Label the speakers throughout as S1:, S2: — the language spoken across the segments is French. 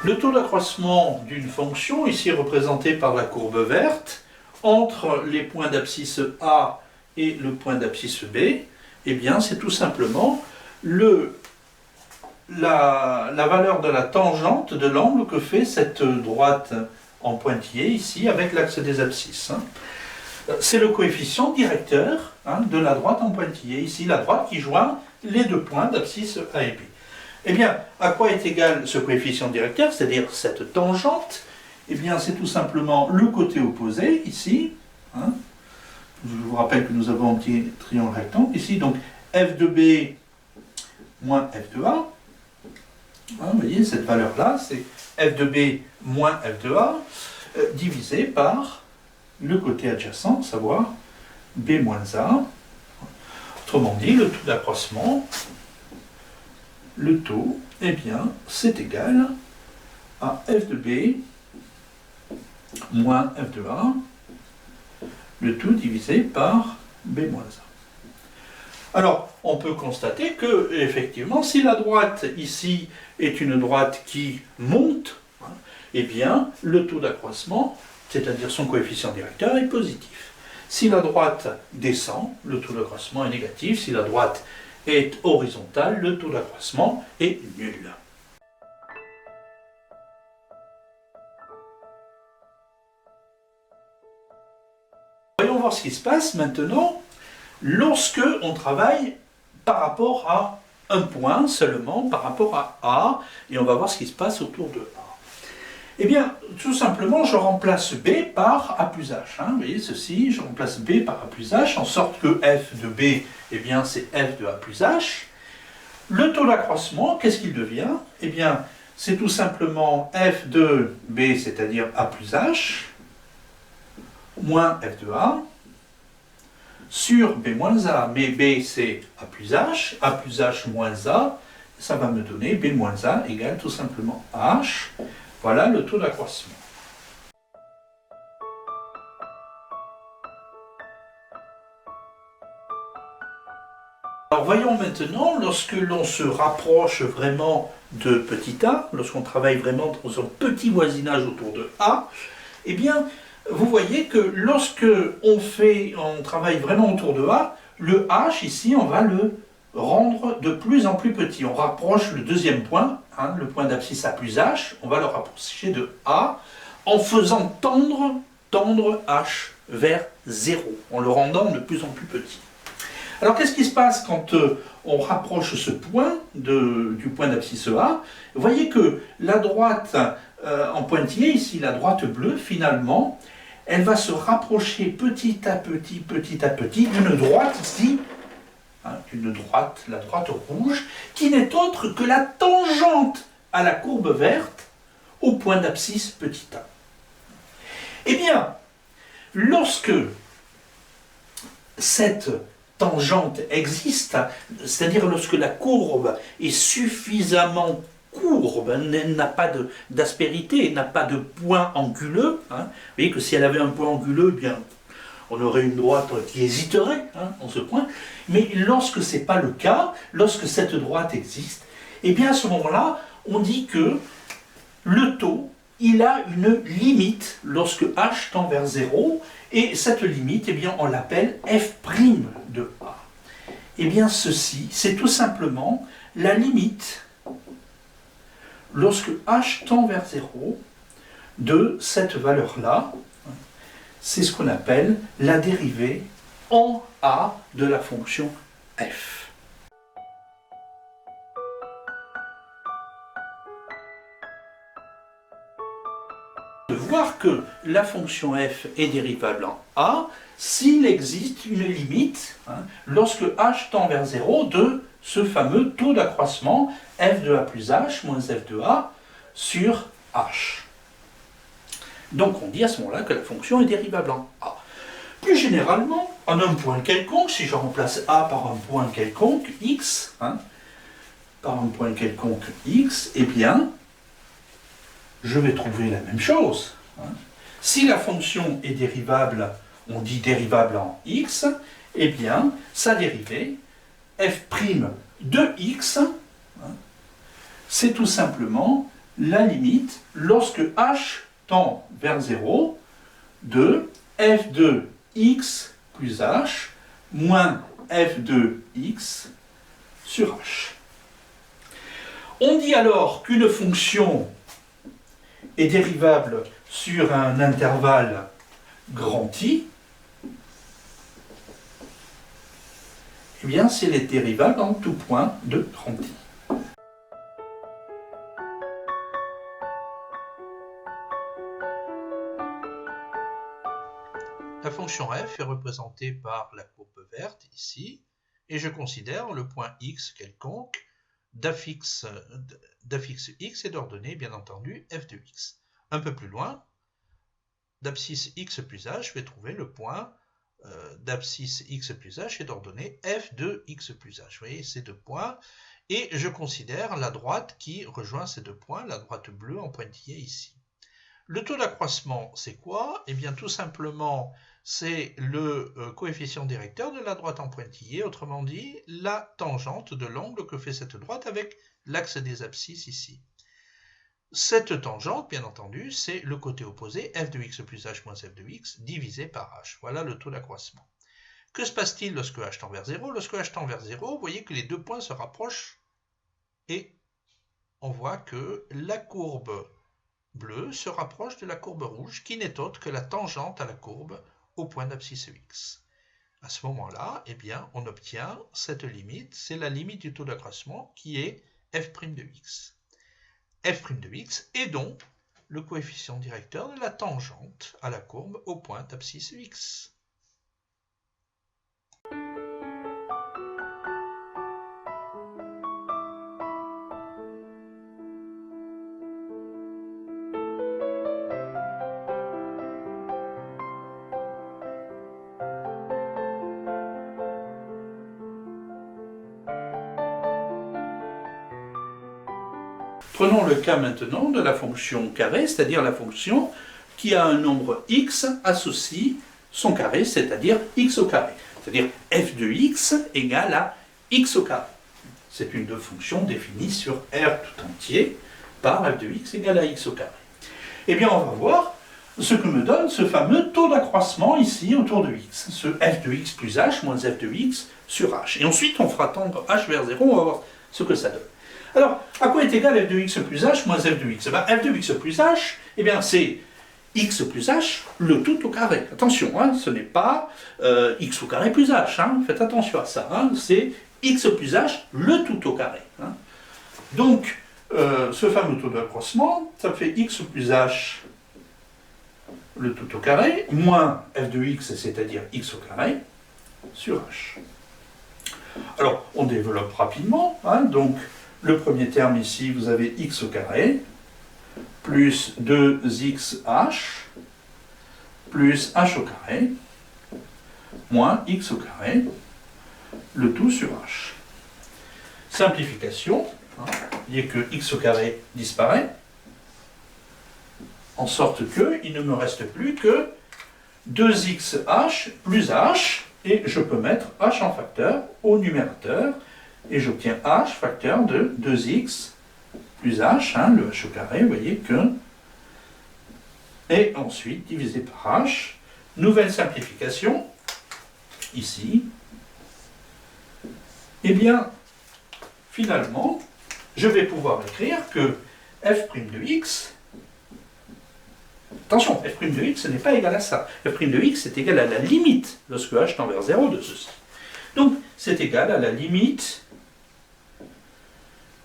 S1: Le taux d'accroissement d'une fonction, ici représenté par la courbe verte, entre les points d'abscisse A et le point d'abscisse B, eh bien c'est tout simplement la valeur de la tangente de l'angle que fait cette droite en pointillé ici avec l'axe des abscisses. C'est le coefficient directeur de la droite en pointillé, ici la droite qui joint les deux points d'abscisse A et B. Eh bien, à quoi est égal ce coefficient directeur, c'est-à-dire cette tangente? Eh bien, c'est tout simplement le côté opposé, ici. Je vous rappelle que nous avons un petit triangle rectangle, ici, donc f de B moins f de A. Vous voyez, cette valeur-là, c'est f de B moins f de A, divisé par le côté adjacent, à savoir B moins A. Autrement dit, le taux d'accroissement, le taux, eh bien, c'est égal à f de B moins f de A, le tout divisé par B moins A. Alors, on peut constater que, effectivement, si la droite ici est une droite qui monte, eh bien, le taux d'accroissement, c'est-à-dire son coefficient directeur, est positif. Si la droite descend, le taux d'accroissement est négatif. Si la droite est horizontale, le taux d'accroissement est nul. Voyons voir ce qui se passe maintenant lorsque on travaille par rapport à un point seulement, par rapport à A, et on va voir ce qui se passe autour de A. Eh bien, tout simplement, je remplace B par A plus H. Vous voyez ceci, je remplace B par A plus H, en sorte que f de B, eh bien, c'est f de A plus H. Le taux d'accroissement, qu'est-ce qu'il devient? Eh bien, c'est tout simplement f de B, c'est-à-dire A plus H, moins f de A, sur B moins A. Mais B, c'est A plus H moins A, ça va me donner B moins A égale tout simplement H. Voilà le taux d'accroissement. Alors voyons maintenant, lorsque l'on se rapproche vraiment de petit a, lorsqu'on travaille vraiment dans un petit voisinage autour de A, eh bien, vous voyez que lorsque on travaille vraiment autour de A, le H ici, on va le rendre de plus en plus petit. On rapproche le deuxième point, le point d'abscisse A plus H, on va le rapprocher de A en faisant tendre H vers 0, en le rendant de plus en plus petit. Alors qu'est-ce qui se passe quand on rapproche ce point du point d'abscisse A? Vous voyez que la droite en pointillé, ici la droite bleue, finalement, elle va se rapprocher petit à petit d'une droite ici, la droite rouge, qui n'est autre que la tangente à la courbe verte au point d'abscisse petit a. Eh bien, lorsque cette tangente existe, c'est-à-dire lorsque la courbe est suffisamment courbe, n'a pas d'aspérité, n'a pas de point anguleux, vous voyez que si elle avait un point anguleux, eh bien, on aurait une droite qui hésiterait en ce point, mais lorsque ce n'est pas le cas, lorsque cette droite existe, eh bien à ce moment-là, on dit que le taux, il a une limite lorsque h tend vers 0, et cette limite, eh bien, on l'appelle f' de A. Eh bien ceci, c'est tout simplement la limite lorsque h tend vers 0 de cette valeur-là. C'est ce qu'on appelle la dérivée en A de la fonction f. De voir que la fonction f est dérivable en A s'il existe une limite, lorsque h tend vers 0, de ce fameux taux d'accroissement f de A plus H moins f de A sur H. Donc on dit à ce moment-là que la fonction est dérivable en A. Plus généralement, en un point quelconque, si je remplace A par un point quelconque, x, eh bien, je vais trouver la même chose. Si la fonction est dérivable, on dit dérivable en x, eh bien, sa dérivée, f' de x, c'est tout simplement la limite, lorsque h tend vers 0, de f de x plus h moins f de x sur h. On dit alors qu'une fonction est dérivable sur un intervalle grand I, eh bien c'est les dérivables en tout point de grand I. La fonction f est représentée par la courbe verte ici, et je considère le point x quelconque d'affixe x est d'ordonnée, bien entendu, f de x. Un peu plus loin, d'abscisse x plus h, je vais trouver le point d'abscisse x plus h est d'ordonnée f de x plus h. Vous voyez ces deux points, et je considère la droite qui rejoint ces deux points, la droite bleue en pointillé ici. Le taux d'accroissement, c'est quoi? Eh bien, tout simplement, c'est le coefficient directeur de la droite en pointillé, autrement dit, la tangente de l'angle que fait cette droite avec l'axe des abscisses ici. Cette tangente, bien entendu, c'est le côté opposé, f de x plus h moins f de x, divisé par h. Voilà le taux d'accroissement. Que se passe-t-il lorsque h tend vers 0? Lorsque h tend vers 0, vous voyez que les deux points se rapprochent et on voit que la courbe bleue se rapproche de la courbe rouge, qui n'est autre que la tangente à la courbe au point d'abscisse x. À ce moment-là, eh bien, on obtient cette limite, c'est la limite du taux d'accroissement qui est f' de x. f' de x est donc le coefficient directeur de la tangente à la courbe au point d'abscisse x. Prenons le cas maintenant de la fonction carré, c'est-à-dire la fonction qui a un nombre x associe son carré, c'est-à-dire x au carré. C'est-à-dire f de x égale à x au carré. C'est une fonction définie sur R tout entier par f de x égale à x au carré. Eh bien, on va voir ce que me donne ce fameux taux d'accroissement ici autour de x. Ce f de x plus h moins f de x sur h. Et ensuite, on fera tendre h vers 0, on va voir ce que ça donne. Alors, à quoi est égal f de x plus h moins f de x? F de x plus h, eh bien c'est x plus h, le tout au carré. Attention, hein, ce n'est pas x au carré plus h, hein, faites attention à ça, hein, c'est x plus h, le tout au carré. Hein. Donc, ce fameux taux d'accroissement, ça fait x plus h, le tout au carré, moins f de x, c'est-à-dire x au carré, sur h. Alors, on développe rapidement, hein, donc, le premier terme ici, vous avez x au carré, plus 2xh, plus h au carré, moins x au carré, le tout sur h. Simplification, hein, vous voyez que x au carré disparaît, en sorte qu'il ne me reste plus que 2xh plus h, et je peux mettre h en facteur au numérateur, et j'obtiens h facteur de 2x plus h, hein, le h au carré, vous voyez que, et ensuite divisé par h, nouvelle simplification, ici, et bien, finalement, je vais pouvoir écrire que f' de x, attention, f' de x, ce n'est pas égal à ça, f' de x est égal à la limite, lorsque h tend vers 0 de ceci. Donc, c'est égal à la limite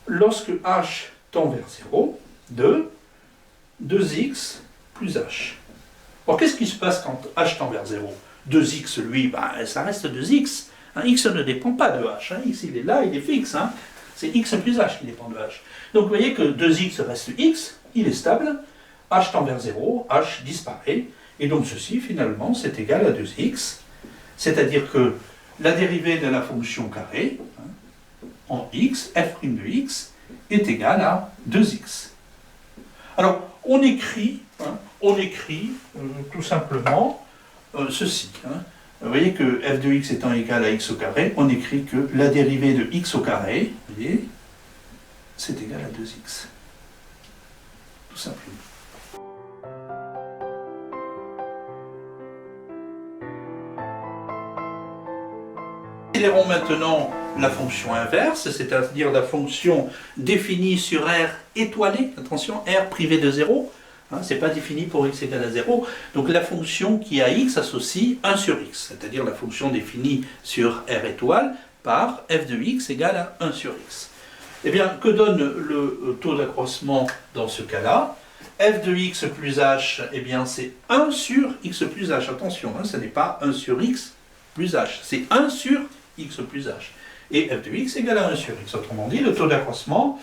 S1: lorsque h tend vers 0, de 2x plus h. Alors qu'est-ce qui se passe quand h tend vers 0? 2x, lui, ben, ça reste 2x. Hein, x ne dépend pas de h. Hein, x, il est là, il est fixe. Hein. C'est x plus h qui dépend de h. Donc vous voyez que 2x reste x, il est stable. H tend vers 0, h disparaît. Et donc ceci, finalement, c'est égal à 2x. C'est-à-dire que la dérivée de la fonction carré, hein, en x, f' de x, est égale à 2x. Alors, on écrit tout simplement ceci. Hein. Vous voyez que f de x étant égal à x au carré, on écrit que la dérivée de x au carré, vous voyez, c'est égal à 2x. tout simplement. Considérons maintenant la fonction inverse, c'est-à-dire la fonction définie sur R étoilé, attention, R privé de 0, hein, c'est pas défini pour x égale à 0, donc la fonction qui à x associe 1 sur x, c'est-à-dire la fonction définie sur R étoile par f de x égale à 1 sur x. Eh bien, que donne le taux d'accroissement dans ce cas-là? F de x plus h, eh bien c'est 1 sur x plus h, attention, hein, ce n'est pas 1 sur x plus h, c'est 1 sur x plus h. Et f de x égale à 1 sur x. Autrement dit, le taux d'accroissement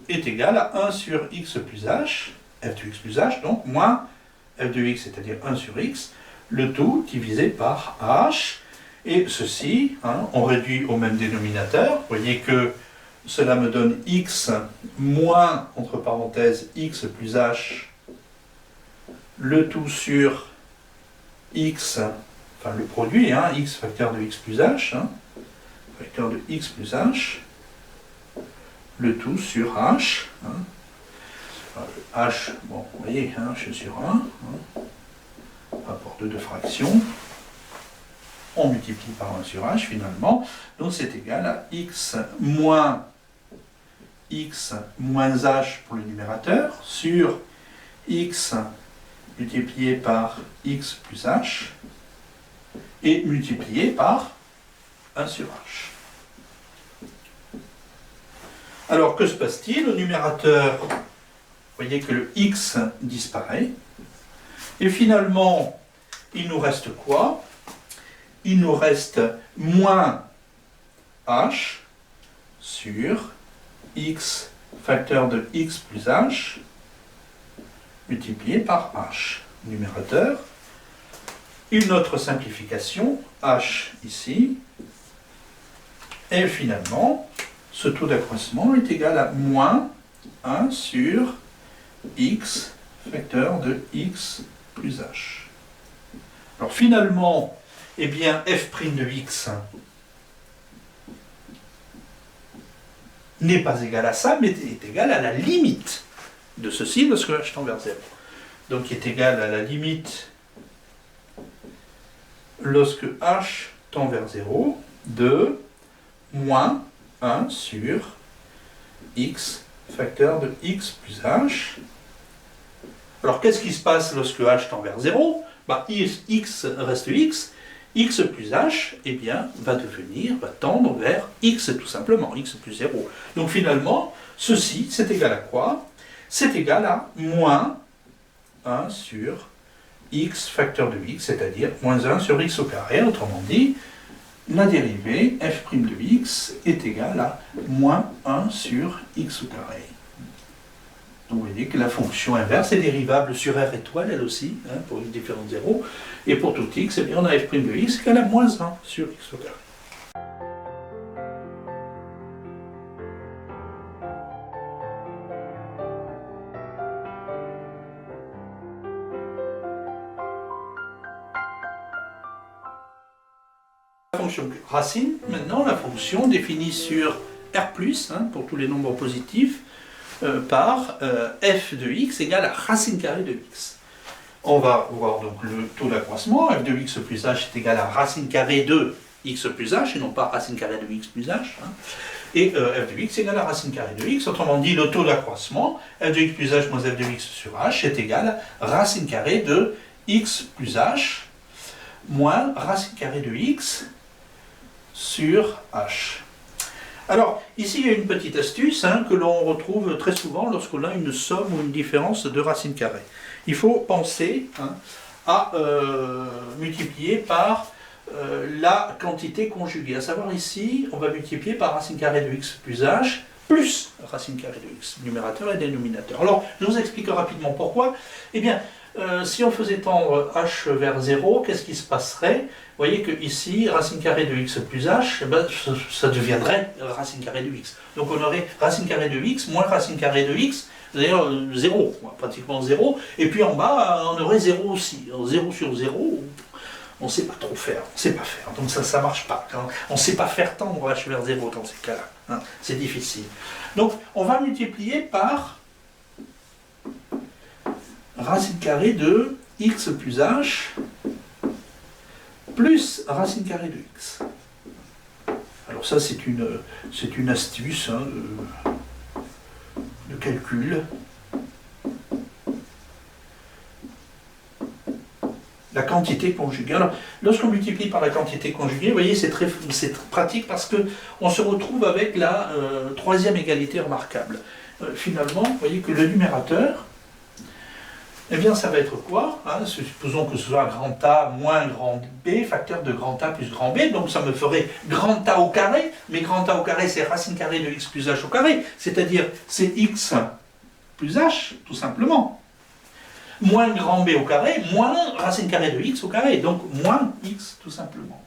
S1: est égal à 1 sur x plus h, f de x plus h, donc moins f de x, c'est-à-dire 1 sur x, le tout divisé par h. Et ceci, hein, on réduit au même dénominateur. Vous voyez que cela me donne x moins, entre parenthèses, x plus h, le tout sur x, enfin le produit, hein, x facteur de x plus h, hein, facteur de x plus h, le tout sur h. Hein. H, bon, vous voyez, h sur 1, hein, rapport de deux fractions. On multiplie par 1 sur h finalement. Donc c'est égal à x moins h pour le numérateur sur x multiplié par x plus h et multiplié par 1 sur h. Alors, que se passe-t-il? Au numérateur, vous voyez que le x disparaît. Et finalement, il nous reste quoi? Il nous reste moins h sur x facteur de x plus h multiplié par h. Numérateur. Une autre simplification, h ici. Et finalement, ce taux d'accroissement est égal à moins 1 sur x facteur de x plus h. Alors finalement, eh bien, f' de x n'est pas égal à ça, mais est égal à la limite de ceci lorsque h tend vers 0. Donc, il est égal à la limite lorsque h tend vers 0 de moins 1 sur x facteur de x plus h. Alors, qu'est-ce qui se passe lorsque h tend vers 0? Bah, x reste x plus h, eh bien, va tendre vers x tout simplement, x plus 0. Donc finalement, ceci, c'est égal à quoi? C'est égal à moins 1 sur x facteur de x, c'est-à-dire moins 1 sur x au carré. Autrement dit, la dérivée f' de x est égale à moins 1 sur x au carré. Donc vous voyez que la fonction inverse est dérivable sur R étoile, elle aussi, hein, pour une différente 0. Et pour tout x, eh bien, on a f' de x égale à moins 1 sur x au carré. La fonction racine, maintenant, la fonction définie sur R+, hein, pour tous les nombres positifs, par f de x égale à racine carrée de x. On va voir donc le taux d'accroissement, f de x plus h est égal à racine carrée de x plus h, et non pas racine carrée de x plus h. Hein. Et f de x égale à racine carrée de x, autrement dit, le taux d'accroissement, f de x plus h moins f de x sur h est égal à racine carrée de x plus h moins racine carrée de x sur h. Alors, ici, il y a une petite astuce hein, que l'on retrouve très souvent lorsqu'on a une somme ou une différence de racines carrées. Il faut penser hein, à multiplier par la quantité conjuguée. À savoir ici, on va multiplier par racine carrée de x plus h plus racine carrée de x, numérateur et dénominateur. Alors, je vous explique rapidement pourquoi. Eh bien, si on faisait tendre h vers 0, qu'est-ce qui se passerait? Vous voyez que ici, racine carrée de x plus h, eh ben, ça deviendrait racine carrée de x. Donc on aurait racine carrée de x moins racine carrée de x, c'est-à-dire 0, pratiquement 0. Et puis en bas, on aurait 0 aussi. Alors, 0 sur 0, on ne sait pas trop faire, on ne sait pas faire. Donc ça ne marche pas. On ne sait pas faire tendre h vers 0 dans ces cas-là. Hein, c'est difficile. Donc on va multiplier par racine carrée de x plus h plus racine carrée de x. Alors ça, c'est une astuce hein, de calcul. La quantité conjuguée. Alors, lorsqu'on multiplie par la quantité conjuguée, vous voyez, c'est très pratique parce qu'on se retrouve avec la troisième égalité remarquable. Finalement, vous voyez que le numérateur, eh bien, ça va être quoi hein? Supposons que ce soit grand A moins grand B, facteur de grand A plus grand B, donc ça me ferait grand A au carré, mais grand A au carré, c'est racine carrée de x plus h au carré, c'est-à-dire c'est x plus h, tout simplement. Moins grand B au carré, moins racine carrée de x au carré, donc moins x tout simplement.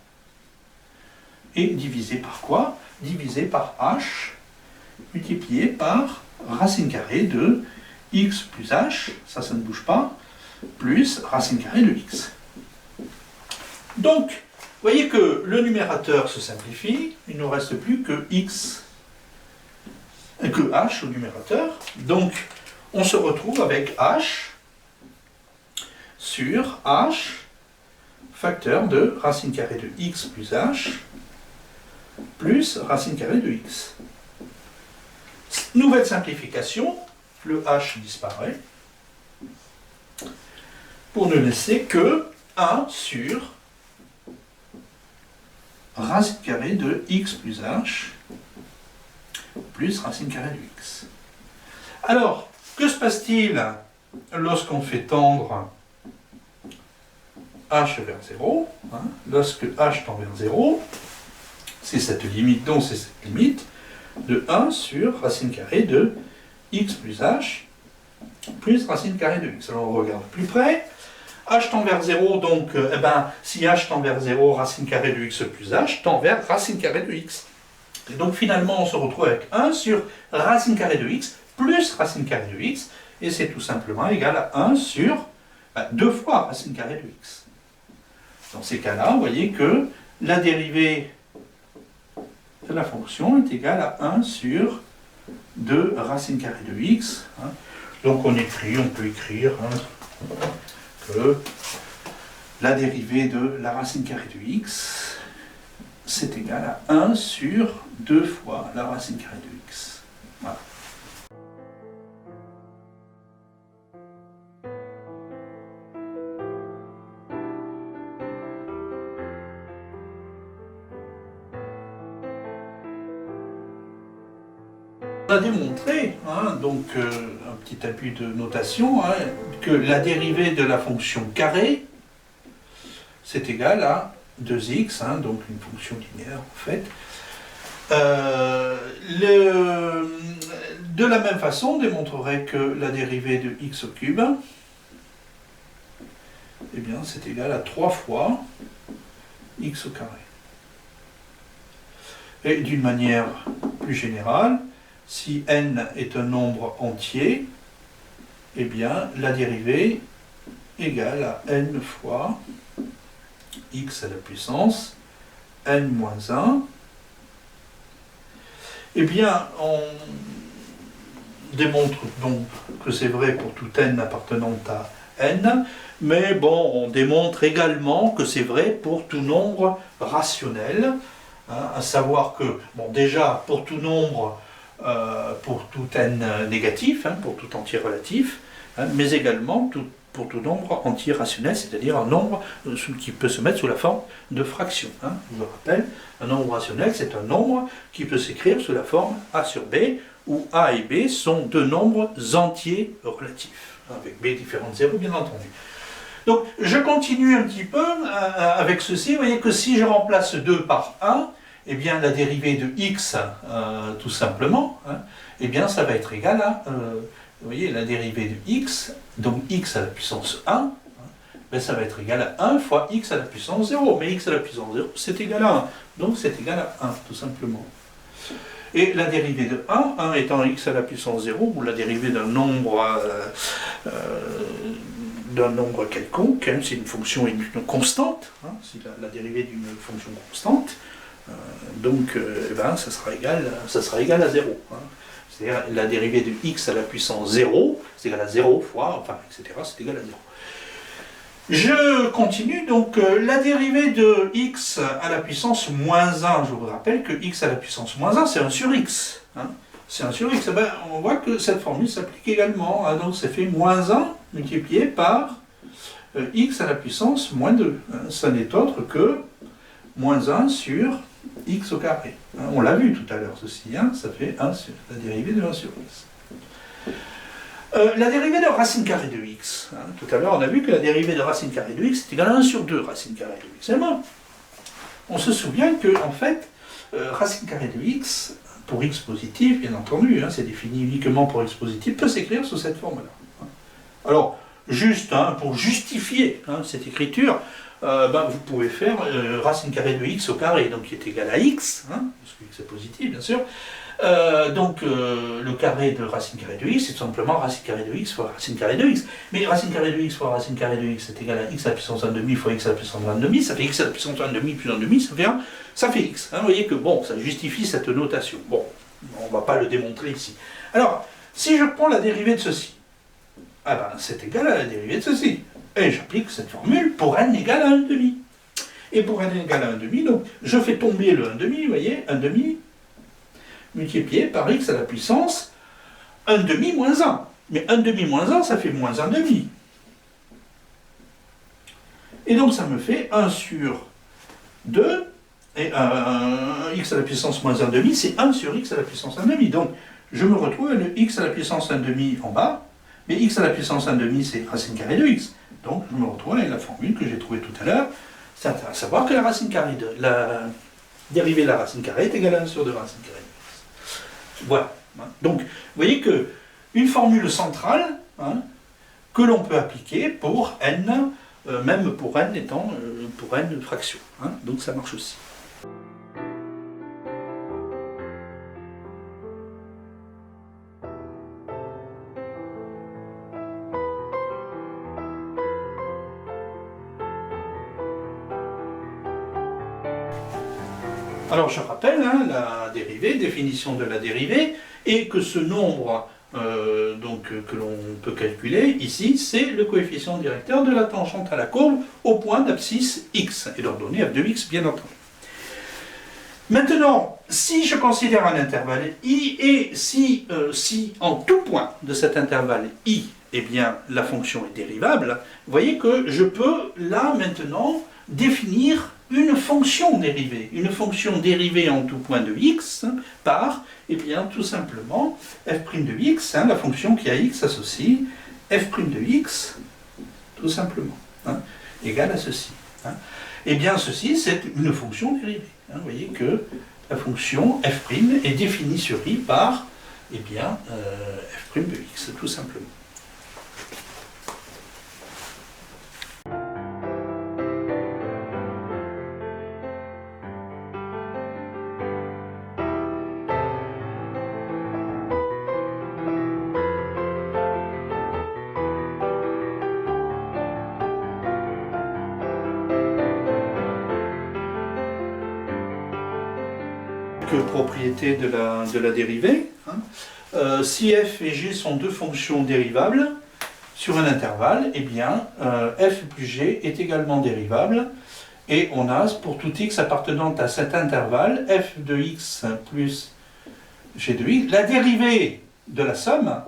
S1: Et divisé par quoi? Divisé par h, multiplié par racine carrée de x plus h, ça ne bouge pas, plus racine carrée de x. Donc, vous voyez que le numérateur se simplifie, il ne nous reste plus que x, que h au numérateur, donc on se retrouve avec h sur h, facteur de racine carrée de x plus h, plus racine carrée de x. Nouvelle simplification, le h disparaît, pour ne laisser que 1 sur racine carrée de x plus h, plus racine carrée de x. Alors, que se passe-t-il lorsqu'on fait tendre h vers 0, hein, lorsque h tend vers 0, c'est cette limite, donc c'est cette limite de 1 sur racine carrée de x plus h plus racine carrée de x. Alors on regarde plus près, h tend vers 0, donc si h tend vers 0, racine carrée de x plus h tend vers racine carrée de x. Et donc finalement on se retrouve avec 1 sur racine carrée de x plus racine carrée de x, et c'est tout simplement égal à 1 sur 2 fois racine carrée de x. Dans ces cas-là, vous voyez que la dérivée de la fonction est égale à 1 sur 2 racine carrée de x. Hein. Donc on peut écrire hein, que la dérivée de la racine carrée de x, c'est égal à 1 sur 2 fois la racine carrée de x. Voilà. On a démontré, hein, donc un petit appui de notation, hein, que la dérivée de la fonction carré, c'est égal à 2x, hein, donc une fonction linéaire en fait. De la même façon, on démontrerait que la dérivée de x au cube, eh bien, c'est égal à 3 fois x au carré. Et d'une manière plus générale, si n est un nombre entier, eh bien, la dérivée égale à n fois x à la puissance n moins 1. Eh bien, on démontre donc que c'est vrai pour tout n appartenant à n, mais bon, on démontre également que c'est vrai pour tout nombre rationnel, hein, à savoir que, bon, déjà, pour tout nombre pour tout n négatif, hein, pour tout entier relatif, hein, mais également pour tout nombre entier rationnel, c'est-à-dire un nombre qui peut se mettre sous la forme de fraction. Hein. Je vous rappelle, un nombre rationnel, c'est un nombre qui peut s'écrire sous la forme a sur b, où a et b sont deux nombres entiers relatifs, avec b différent de 0, bien entendu. Donc, je continue un petit peu avec ceci. Vous voyez que si je remplace 2 par 1, eh bien, la dérivée de x, tout simplement, hein, eh bien, ça va être égal à, vous voyez, la dérivée de x, donc x à la puissance 1, hein, ben, ça va être égal à 1 fois x à la puissance 0. Mais x à la puissance 0, c'est égal à 1. Donc, c'est égal à 1, tout simplement. Et la dérivée de 1 étant x à la puissance 0, ou la dérivée d'un nombre quelconque, hein, c'est une fonction une constante, hein, c'est la dérivée d'une fonction constante, donc eh ben, ça sera égal à 0. Hein. C'est-à-dire la dérivée de x à la puissance 0, c'est égal à 0 fois, enfin, etc., c'est égal à 0. Je continue, donc la dérivée de x à la puissance moins 1, je vous rappelle que x à la puissance moins 1, c'est 1 sur x. Hein. C'est 1 sur x, eh ben, on voit que cette formule s'applique également. Hein, donc ça fait moins 1 multiplié par x à la puissance moins 2. Hein. Ça n'est autre que moins 1 sur x au carré. Hein. On l'a vu tout à l'heure, ceci, hein, ça fait 1 sur la dérivée de 1 sur x. La dérivée de racine carrée de x. Hein. Tout à l'heure, on a vu que la dérivée de racine carrée de x est égale à 1 sur 2 racine carrée de x. Et bon, on se souvient que, en fait, racine carrée de x, pour x positif, bien entendu, hein, c'est défini uniquement pour x positif, peut s'écrire sous cette forme-là. Alors, juste hein, pour justifier hein, cette écriture, vous pouvez faire racine carrée de x au carré, donc qui est égal à x, hein, parce que x est positif, bien sûr. Le carré de racine carrée de x, c'est tout simplement racine carrée de x fois racine carrée de x. Mais racine carrée de x fois racine carrée de x est égal à x à la puissance 1,5 fois x à la puissance 1,5, ça fait x à la puissance 1,5 plus 1,5, ça fait x. Hein, vous voyez que bon, ça justifie cette notation. Bon, on ne va pas le démontrer ici. Alors, si je prends la dérivée de ceci, ah ben, c'est égal à la dérivée de ceci. Et j'applique cette formule pour n égale à 1,5. Et pour n égale à 1,5, donc je fais tomber le 1,5, vous voyez, 1,5 multiplié par x à la puissance 1,5 moins 1. Mais 1,5 moins 1, ça fait moins 1,5. Et donc ça me fait 1 sur 2, et x à la puissance moins 1,5, c'est 1 sur x à la puissance 1,5. Donc je me retrouve avec le x à la puissance 1,5 en bas, mais x à la puissance 1,5, c'est racine carrée de x. Donc je me retrouve avec la formule que j'ai trouvée tout à l'heure, c'est à savoir que la racine carrée de la dérivée de la racine carrée est égale à 1 sur 2 racine carrée. Voilà. Donc, vous voyez que une formule centrale hein, que l'on peut appliquer pour n, même pour n étant pour n fractions. Hein, donc ça marche aussi. Alors je rappelle hein, la dérivée, définition de la dérivée, et que ce nombre que l'on peut calculer ici, c'est le coefficient directeur de la tangente à la courbe au point d'abscisse x, et l'ordonnée f de x bien entendu. Maintenant, si je considère un intervalle i, et si en tout point de cet intervalle i, eh bien la fonction est dérivable, vous voyez que je peux là maintenant définir une fonction dérivée en tout point de x par, eh bien, tout simplement, f' de x, hein, la fonction qui a x associe, f' de x, tout simplement, hein, égale à ceci. Hein. Eh bien, ceci, c'est une fonction dérivée. Hein. Vous voyez que la fonction f' est définie sur i par, eh bien, f' de x, tout simplement. Propriété de la dérivée. Hein. Si f et g sont deux fonctions dérivables sur un intervalle, eh bien f plus g est également dérivable, et on a pour tout x appartenant à cet intervalle, f de x plus g de x, la dérivée de la somme,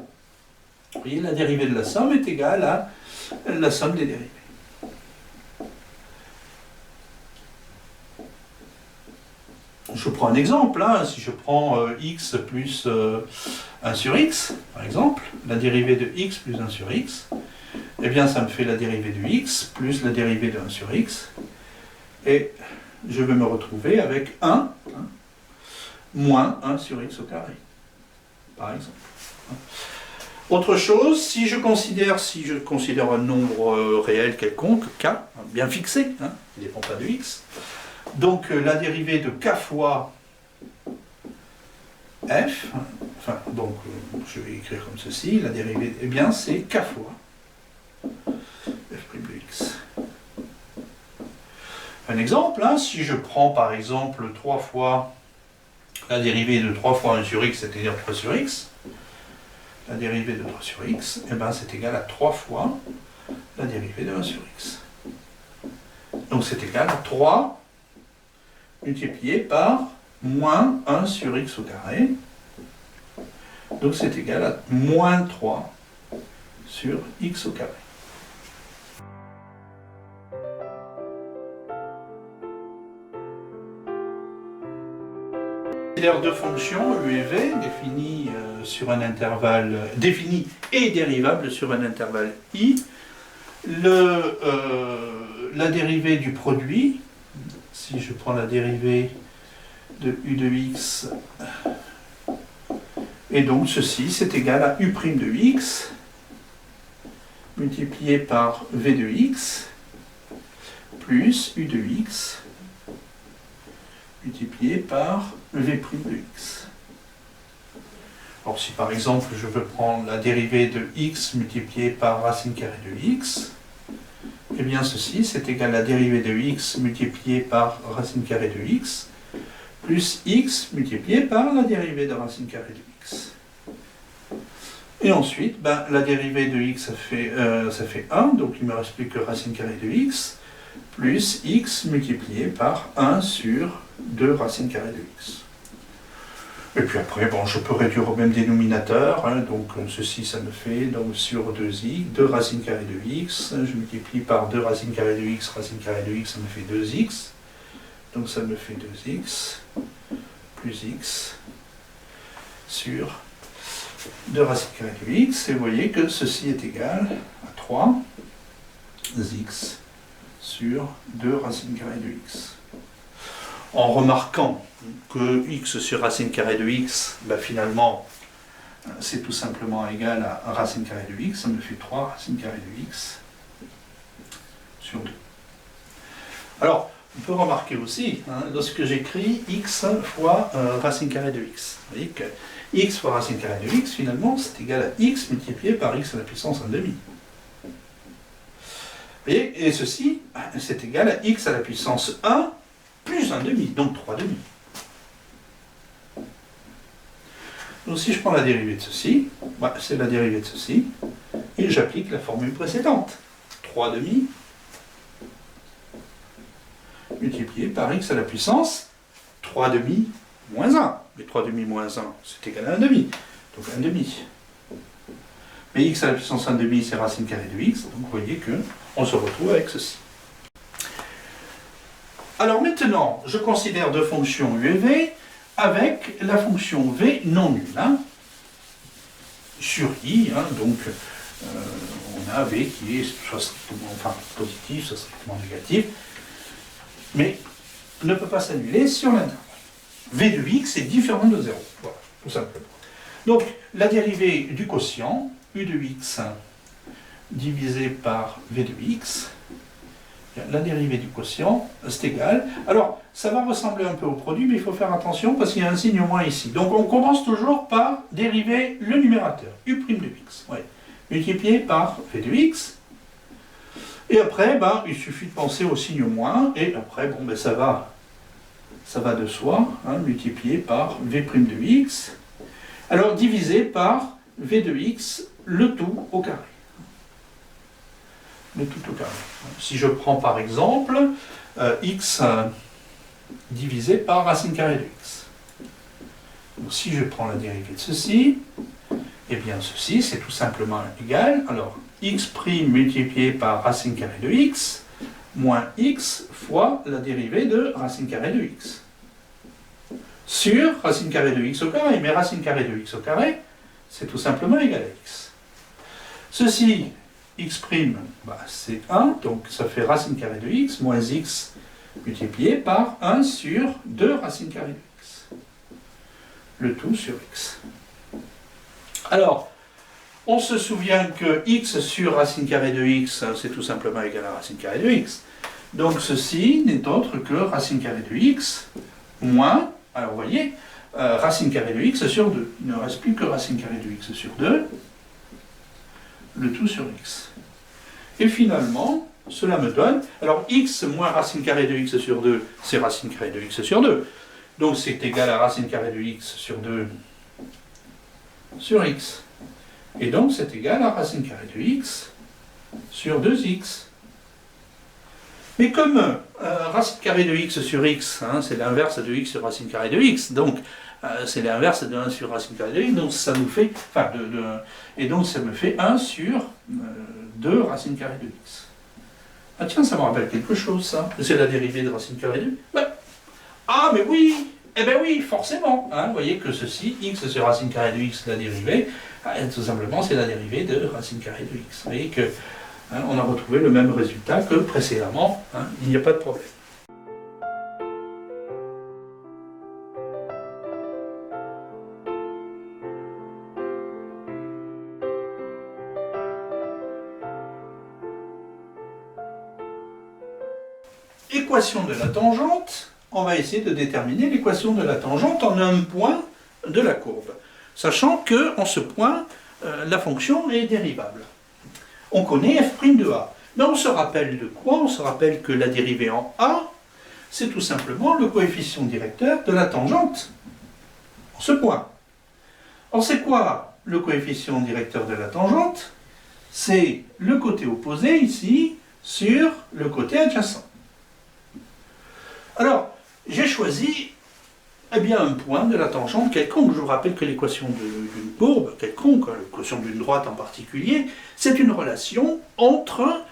S1: vous voyez, la dérivée de la somme est égale à la somme des dérivées. Je prends un exemple, hein. Si je prends x plus 1 sur x, par exemple, la dérivée de x plus 1 sur x, eh bien ça me fait la dérivée de x plus la dérivée de 1 sur x, et je vais me retrouver avec 1 hein, moins 1 sur x au carré, par exemple. Autre chose, si je considère un nombre réel quelconque, k, bien fixé, hein, il ne dépend pas de x, donc la dérivée de k fois f, enfin donc je vais écrire comme ceci, la dérivée, eh bien c'est k fois f' de x. Un exemple, hein, si je prends par exemple 3 fois la dérivée de 3 fois 1 sur x, c'est-à-dire 3 sur x, la dérivée de 3 sur x, et ben c'est égal à 3 fois la dérivée de 1 sur x. Donc c'est égal à 3 multiplié par moins 1 sur x au carré. Donc c'est égal à moins 3 sur x au carré. Deux fonctions u et v définies sur un intervalle définies et dérivables sur un intervalle i. La dérivée du produit, si je prends la dérivée de u de x, et donc ceci c'est égal à u' de x multiplié par v de x plus u de x multiplié par v' de x. Alors si par exemple je veux prendre la dérivée de x multiplié par racine carrée de x, eh bien ceci c'est égal à la dérivée de x multiplié par racine carrée de x plus x multiplié par la dérivée de racine carrée de x. Et ensuite, la dérivée de x ça fait 1, donc il ne me reste plus que racine carrée de x plus x multiplié par 1 sur 2 racine carrée de x. Et puis après, bon, je peux réduire au même dénominateur, hein, donc ceci, ça me fait donc, sur 2i, 2 racine carrée de x, je multiplie par 2 racine carrée de x, racine carrée de x, ça me fait 2x, donc ça me fait 2x plus x sur 2 racine carrée de x, et vous voyez que ceci est égal à 3x sur 2 racine carrée de x. En remarquant que x sur racine carrée de x, finalement, c'est tout simplement égal à racine carrée de x, ça me fait 3 racine carrée de x sur 2. Alors, on peut remarquer aussi, lorsque j'écris x fois racine carrée de x, vous voyez que x fois racine carrée de x, finalement, c'est égal à x multiplié par x à la puissance 1 demi. Et ceci, c'est égal à x à la puissance 1 plus 1 demi, donc 3 demi. Donc si je prends la dérivée de ceci, c'est la dérivée de ceci, et j'applique la formule précédente. 3 demi multiplié par x à la puissance 3 demi moins 1. Mais 3 demi moins 1, c'est égal à 1 demi. Donc 1 demi. Mais x à la puissance 1 demi, c'est racine carrée de x, donc vous voyez qu'on se retrouve avec ceci. Alors maintenant, je considère deux fonctions u et v avec la fonction v non nulle. Sur i, donc on a v qui est soit strictement positif, soit strictement négatif, mais ne peut pas s'annuler sur l'intervalle. V de x est différent de 0. Voilà, tout simplement. Donc, la dérivée du quotient, u de x divisé par v de x, la dérivée du quotient, c'est égal. Alors, ça va ressembler un peu au produit, mais il faut faire attention parce qu'il y a un signe moins ici. Donc, on commence toujours par dériver le numérateur, u' de x, multiplié par v de x. Et après, il suffit de penser au signe moins, et après, ça va de soi, multiplié par v' de x. Alors, divisé par v de x, le tout au carré. Le tout au carré. Si je prends par exemple x divisé par racine carrée de x. Donc, si je prends la dérivée de ceci, eh bien ceci c'est tout simplement égal. Alors x' multiplié par racine carrée de x moins x fois la dérivée de racine carrée de x. Sur racine carrée de x au carré. Mais racine carrée de x au carré, c'est tout simplement égal à x. Ceci, x', c'est 1, donc ça fait racine carrée de x moins x multiplié par 1 sur 2 racine carrée de x. Le tout sur x. Alors, on se souvient que x sur racine carrée de x, c'est tout simplement égal à racine carrée de x. Donc ceci n'est autre que racine carrée de x moins, alors vous voyez, racine carrée de x sur 2. Il ne reste plus que racine carrée de x sur 2, le tout sur x. Et finalement, cela me donne, alors x moins racine carrée de x sur 2, c'est racine carrée de x sur 2. Donc c'est égal à racine carrée de x sur 2 sur x. Et donc c'est égal à racine carrée de x sur 2x. Mais comme racine carrée de x sur x, hein, c'est l'inverse de x sur racine carrée de x, donc c'est l'inverse de 1 sur racine carrée de x, donc ça nous fait, et donc ça me fait 1 sur 2 racine carrée de x. Ah tiens, ça me rappelle quelque chose ça, c'est la dérivée de racine carrée de x. Ouais. Ah mais oui, eh bien oui, forcément, hein, vous voyez que ceci, x sur racine carrée de x, la dérivée, tout simplement c'est la dérivée de racine carrée de x. Vous voyez que on a retrouvé le même résultat que précédemment, hein, il n'y a pas de problème. Équation de la tangente, on va essayer de déterminer l'équation de la tangente en un point de la courbe, sachant qu'en ce point, la fonction est dérivable. On connaît f' de a. Mais on se rappelle de quoi? On se rappelle que la dérivée en a, c'est tout simplement le coefficient directeur de la tangente en ce point. Alors c'est quoi le coefficient directeur de la tangente? C'est le côté opposé ici sur le côté adjacent. Alors, j'ai choisi un point de la tangente quelconque. Je vous rappelle que l'équation d'une courbe quelconque, l'équation d'une droite en particulier, c'est une relation entre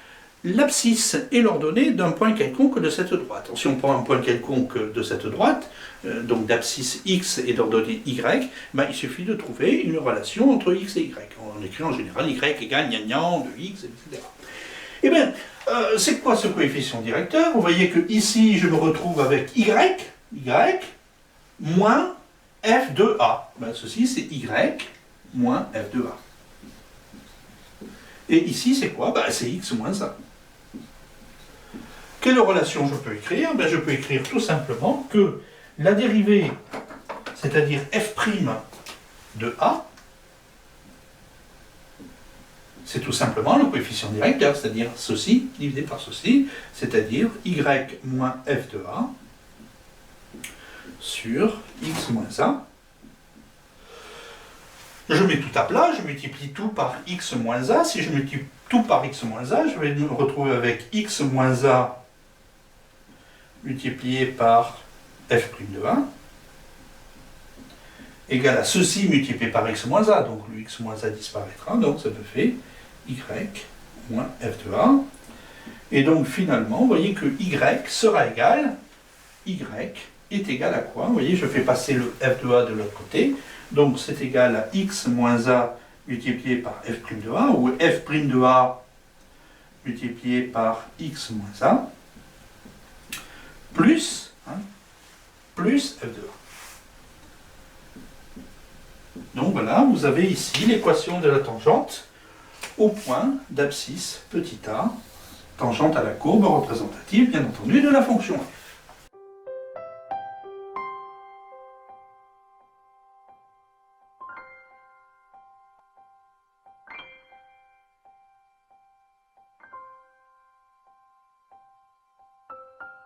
S1: l'abscisse et l'ordonnée d'un point quelconque de cette droite. Alors, si on prend un point quelconque de cette droite, donc d'abscisse x et d'ordonnée y, il suffit de trouver une relation entre x et y. On écrit en général y égale gnagnan de x, etc. Eh bien, c'est quoi ce coefficient directeur? Vous voyez que ici, je me retrouve avec y moins f de a. Ceci, c'est y moins f de a. Et ici, c'est quoi? C'est x moins a. Quelle relation je peux écrire? Je peux écrire tout simplement que la dérivée, c'est-à-dire f' de a, c'est tout simplement le coefficient directeur, c'est-à-dire ceci divisé par ceci, c'est-à-dire y moins f de a sur x moins a. Je mets tout à plat, je multiplie tout par x moins a. Si je multiplie tout par x moins a, je vais me retrouver avec x moins a multiplié par f' de a égal à ceci multiplié par x moins a. Donc le x moins a disparaîtra, donc ça me fait y moins f de a. Et donc finalement, vous voyez que y sera égal, y est égal à quoi? Vous voyez, je fais passer le f de a de l'autre côté. Donc c'est égal à x moins a multiplié par f' de a, ou f' de a multiplié par x moins a, plus f de a. Donc voilà, vous avez ici l'équation de la tangente au point d'abscisse petit a, tangente à la courbe représentative, bien entendu, de la fonction f.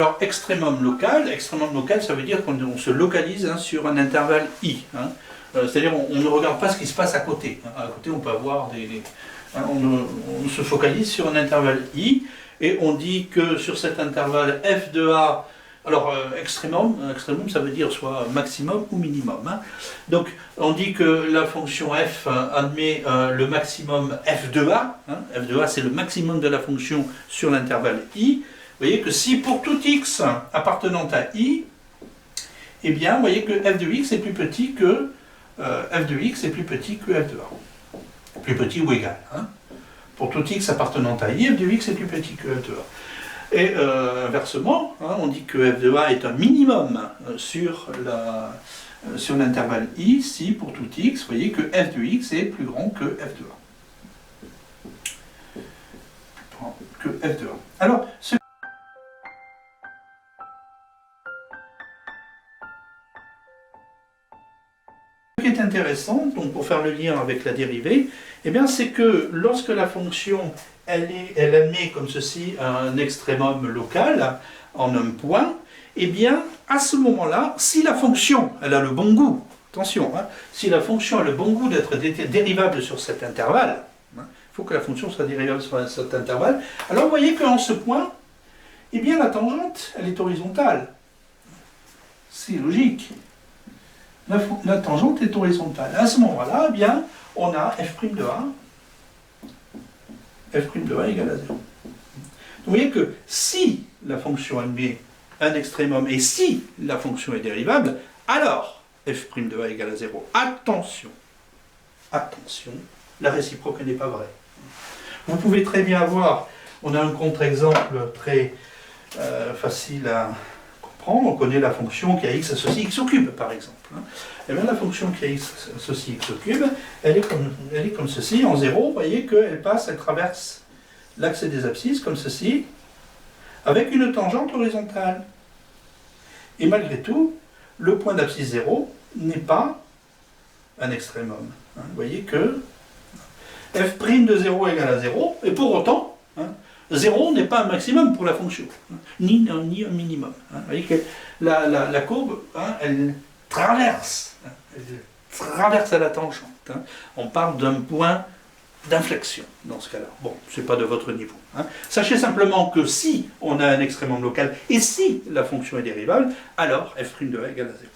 S1: Alors, extrémum local, ça veut dire qu'on se localise sur un intervalle i. C'est-à-dire on ne regarde pas ce qui se passe à côté. À côté, on peut avoir on se focalise sur un intervalle i, et on dit que sur cet intervalle f de a, alors extrémum, ça veut dire soit maximum ou minimum. Donc on dit que la fonction f admet le maximum f de a. F de a, c'est le maximum de la fonction sur l'intervalle i. Vous voyez que si pour tout x appartenant à i, eh bien, vous voyez que f de x est plus petit que f de x est plus petit que f de a. Plus petit ou égal. Pour tout x appartenant à i, f de x est plus petit que f de a. Et inversement, on dit que f de a est un minimum sur l'intervalle i, si pour tout x, vous voyez que f de x est plus grand que f de a. Alors, ce qui est intéressant, donc pour faire le lien avec la dérivée, c'est que lorsque la fonction elle admet comme ceci un extrémum local en un point, à ce moment-là, si la fonction elle a le bon goût, Attention, hein, si la fonction a le bon goût d'être dérivable sur cet intervalle, il faut que la fonction soit dérivable sur cet intervalle, alors vous voyez qu'en ce point, eh bien la tangente, elle est horizontale. C'est logique. La tangente est horizontale. À ce moment-là, eh bien, on a f' de a, f' de a égale à 0. Vous voyez que si la fonction admet un extrémum et si la fonction est dérivable, alors f' de a égale à 0. Attention, attention, la réciproque n'est pas vraie. Vous pouvez très bien voir, on a un contre-exemple très facile à comprendre, on connaît la fonction qui a x associe x au cube, par exemple. Et bien la fonction qui a x associe x au cube, elle est comme ceci, en 0, vous voyez qu'elle passe, elle traverse l'axe des abscisses, comme ceci, avec une tangente horizontale. Et malgré tout, le point d'abscisse 0 n'est pas un extrémum. Vous voyez que f' de 0 égale à 0, et pour autant, 0 n'est pas un maximum pour la fonction, ni un minimum. Vous voyez que la courbe, elle traverse à la tangente. On parle d'un point d'inflexion dans ce cas-là. Bon, ce n'est pas de votre niveau. Sachez simplement que si on a un extrémum local et si la fonction est dérivable, alors f' de a égale à 0.